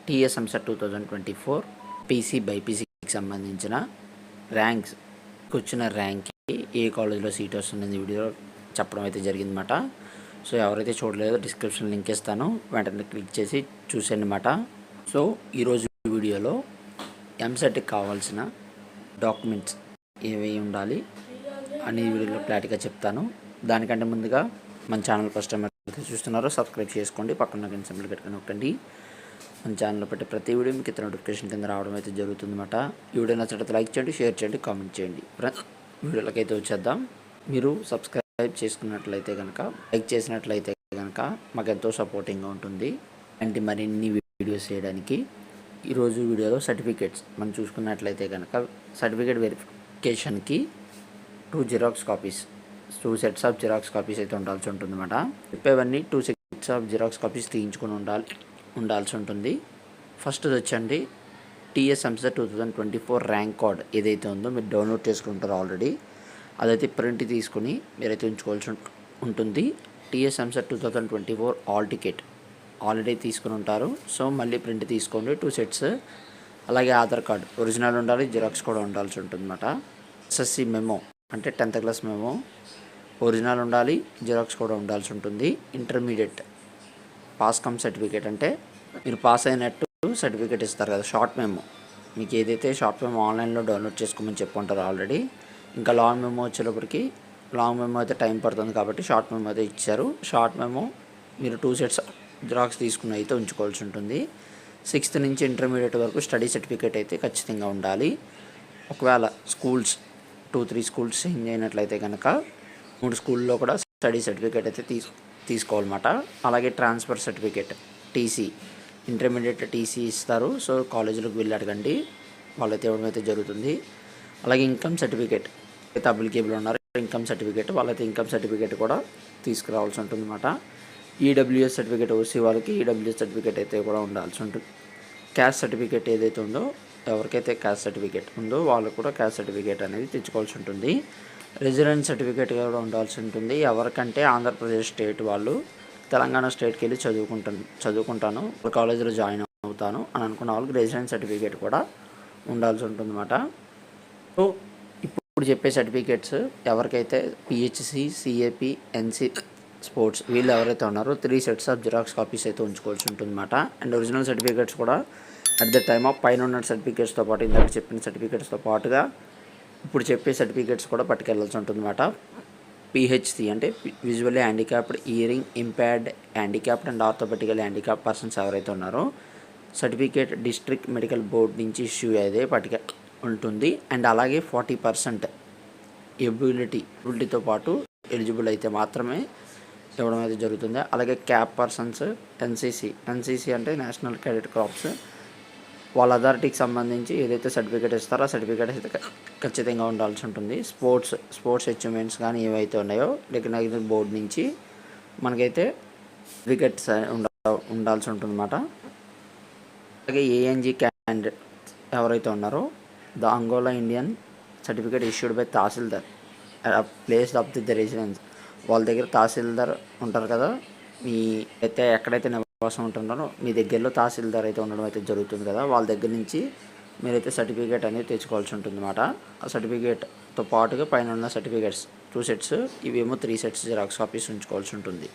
TS EAMCET 2024 PC బైపీసీకి సంబంధించిన ranks వచ్చిన ర్యాంక్కి ఏ కాలేజ్లో సీట్ వస్తుందని వీడియో చెప్పడం అయితే జరిగిందన్నమాట. సో ఎవరైతే చూడలేదో డిస్క్రిప్షన్ లింక్ ఇస్తాను, వెంటనే క్లిక్ చేసి చూసేయండి అన్నమాట. సో ఈరోజు వీడియోలో ఎంసెట్కి కావాల్సిన డాక్యుమెంట్స్ ఏవేవి ఉండాలి అని వీడియోలో క్లారిటీగా చెప్తాను. దానికంటే ముందుగా మన ఛానల్ ఫస్ట్ టైం చూస్తున్నారో సబ్స్క్రైబ్ చేసుకోండి, పక్కన గంట సింబల్ పెట్టుకొని నొక్కండి. మన ఛానల్లో పెట్టే ప్రతి వీడియో మీకు ఇతర నోటిఫికేషన్ కింద రావడం అయితే జరుగుతుందన్నమాట. ఈ వీడియో నచ్చినట్లయితే లైక్ చేయండి, షేర్ చేయండి, కామెంట్ చేయండి. వీడియోలకి అయితే వచ్చేద్దాం. మీరు సబ్స్క్రైబ్ చేసుకున్నట్లయితే కనుక, లైక్ చేసినట్లయితే కనుక మాకు ఎంతో సపోర్టింగ్గా ఉంటుంది. అంటే మరిన్ని వీడియోస్ చేయడానికి ఈరోజు వీడియోలో సర్టిఫికేట్స్ మనం చూసుకున్నట్లయితే కనుక సర్టిఫికేట్ వెరిఫికేషన్కి 2 Xerox copies, 2 sets of Xerox copies అయితే ఉండాల్సి ఉంటుందన్నమాట. చెప్పేవన్నీ 2 సెట్స్ ఆఫ్ జిరాక్స్ కాపీస్ తీయించుకొని ఉండాల్సి ఉంటుంది. ఫస్ట్ వచ్చండి టీఎస్ ఎంసెట్ 2024 ర్యాంక్ కార్డ్ ఏదైతే ఉందో మీరు డౌన్లోడ్ చేసుకుంటారో ఆల్రెడీ, అదైతే ప్రింట్ తీసుకుని మీరైతే ఉంచుకోవాల్సి ఉంటుంది. TS EAMCET 2024 all ticket already తీసుకుని ఉంటారు, సో మళ్ళీ ప్రింట్ తీసుకోండి 2 సెట్స్. అలాగే ఆధార్ కార్డ్ ఒరిజినల్ ఉండాలి, జిరాక్స్ కూడా ఉండాల్సి ఉంటుందన్నమాట. ఎస్ఎస్సి మెమో అంటే 10th క్లాస్ మెమో ఒరిజినల్ ఉండాలి, జిరాక్స్ కూడా ఉండాల్సి ఉంటుంది. ఇంటర్మీడియట్ పాస్ కమ్ సర్టిఫికేట్ అంటే మీరు పాస్ అయినట్టు సర్టిఫికేట్ ఇస్తారు కదా, షార్ట్ మెమో. మీకు ఏదైతే షార్ట్ మెమో ఆన్లైన్లో డౌన్లోడ్ చేసుకోమని చెప్పుకుంటారో ఆల్రెడీ, ఇంకా లాంగ్ మెమో వచ్చేటప్పటికి లాంగ్ మెమో అయితే టైం పడుతుంది కాబట్టి షార్ట్ మెమో అయితే ఇచ్చారు. షార్ట్ మెమో మీరు 2 సెట్స్ జిరాక్స్ తీసుకుని అయితే ఉంచుకోవాల్సి ఉంటుంది. 6th నుంచి ఇంటర్మీడియట్ వరకు స్టడీ సర్టిఫికేట్ అయితే ఖచ్చితంగా ఉండాలి. ఒకవేళ స్కూల్స్ 2-3 స్కూల్స్ చేంజ్ అయినట్లయితే కనుక 3 స్కూల్లో కూడా స్టడీ సర్టిఫికేట్ అయితే తీసుకోవాలన్నమాట. అలాగే transfer certificate, TC, intermediate TC ఇస్తారు, సో కాలేజీలోకి వెళ్ళి అడగండి, వాళ్ళైతే ఇవ్వడం అయితే జరుగుతుంది. అలాగే ఇన్కమ్ సర్టిఫికేట్ అయితే అప్లికేబుల్ ఉన్నారు, ఇన్కమ్ సర్టిఫికేట్ వాళ్ళైతే ఇన్కమ్ సర్టిఫికేట్ కూడా తీసుకురావాల్సి ఉంటుందన్నమాట. ఈడబ్ల్యూఎస్ సర్టిఫికేట్ ఓసీ వాళ్ళకి ఈడబ్ల్యూఎస్ సర్టిఫికేట్ అయితే కూడా ఉండాల్సి ఉంటుంది. క్యాస్ట్ సర్టిఫికేట్ ఏదైతే ఉందో, ఎవరికైతే క్యాస్ట్ సర్టిఫికేట్ ఉందో వాళ్ళు కూడా క్యాస్ట్ సర్టిఫికేట్ అనేది తెచ్చుకోవాల్సి ఉంటుంది. రెసిడెన్స్ సర్టిఫికేట్ కూడా ఉండాల్సి ఉంటుంది. ఎవరికంటే ఆంధ్రప్రదేశ్ స్టేట్ వాళ్ళు తెలంగాణ స్టేట్కి వెళ్ళి చదువుకుంటాను కాలేజీలో జాయిన్ అవుతాను అని అనుకున్న వాళ్ళకి రెసిడెన్స్ సర్టిఫికేట్ కూడా ఉండాల్సి ఉంటుందన్నమాట. సో ఇప్పుడు చెప్పే సర్టిఫికేట్స్ ఎవరికైతే పిహెచ్సి, సిఏపి, ఎన్సి స్పోర్ట్స్ వీళ్ళు ఎవరైతే ఉన్నారో 3 సెట్స్ ఆఫ్ జిరాక్స్ కాపీస్ అయితే ఉంచుకోవాల్సి ఉంటుందన్నమాట. అండ్ ఒరిజినల్ సర్టిఫికేట్స్ కూడా అట్ ద టైమ్ ఆఫ్ పైన ఉన్న సర్టిఫికేట్స్తో పాటు, ఇందాక చెప్పిన సర్టిఫికేట్స్తో పాటుగా ఇప్పుడు చెప్పే సర్టిఫికేట్స్ కూడా పట్టుకెళ్ళాల్సి ఉంటుందన్నమాట. పిహెచ్సి అంటే visually handicapped, hearing impaired, handicapped and orthopedical handicap persons ఎవరైతే ఉన్నారో సర్టిఫికేట్ డిస్ట్రిక్ట్ మెడికల్ బోర్డ్ నుంచి ఇష్యూ అయితే ఉంటుంది. అండ్ అలాగే 40% ఎబిలిటీతో పాటు ఎలిజిబుల్ అయితే మాత్రమే ఇవ్వడం అయితే జరుగుతుంది. అలాగే క్యాప్ పర్సన్స్, ఎన్సీసీ అంటే నేషనల్ క్యాడెట్ కార్ప్స్, వాళ్ళ అథారిటీకి సంబంధించి ఏదైతే సర్టిఫికేట్ ఇస్తారో ఆ సర్టిఫికేట్ అయితే ఖచ్చితంగా ఉండాల్సి ఉంటుంది. స్పోర్ట్స్ అచీవ్మెంట్స్ కానీ ఏవైతే ఉన్నాయో రికగ్నైజ్డ్ బోర్డు నుంచి మనకైతే సర్టిఫికేట్స్ ఉండాల్సి ఉంటుందన్నమాట. అలాగే ఏఎన్జీ క్యాండిడేట్ ఎవరైతే ఉన్నారో the Angola Indian certificate issued by tahsildar place of the residence, వాళ్ళ దగ్గర తహసీల్దార్ ఉంటారు కదా, మీ అయితే ఎక్కడైతే నివాసం ఉంటున్నారో మీ దగ్గరలో తహసీల్దార్ అయితే ఉండడం అయితే జరుగుతుంది కదా, వాళ్ళ దగ్గర నుంచి మీరైతే సర్టిఫికేట్ అనేది తెచ్చుకోవాల్సి ఉంటుంది అన్నమాట. ఆ సర్టిఫికేట్తో పాటుగా పైన ఉన్న సర్టిఫికేట్స్ 2 సెట్స్, ఇవేమో 3 సెట్స్ జిరాక్స్ కాపీస్ ఉంచుకోవాల్సి ఉంటుంది.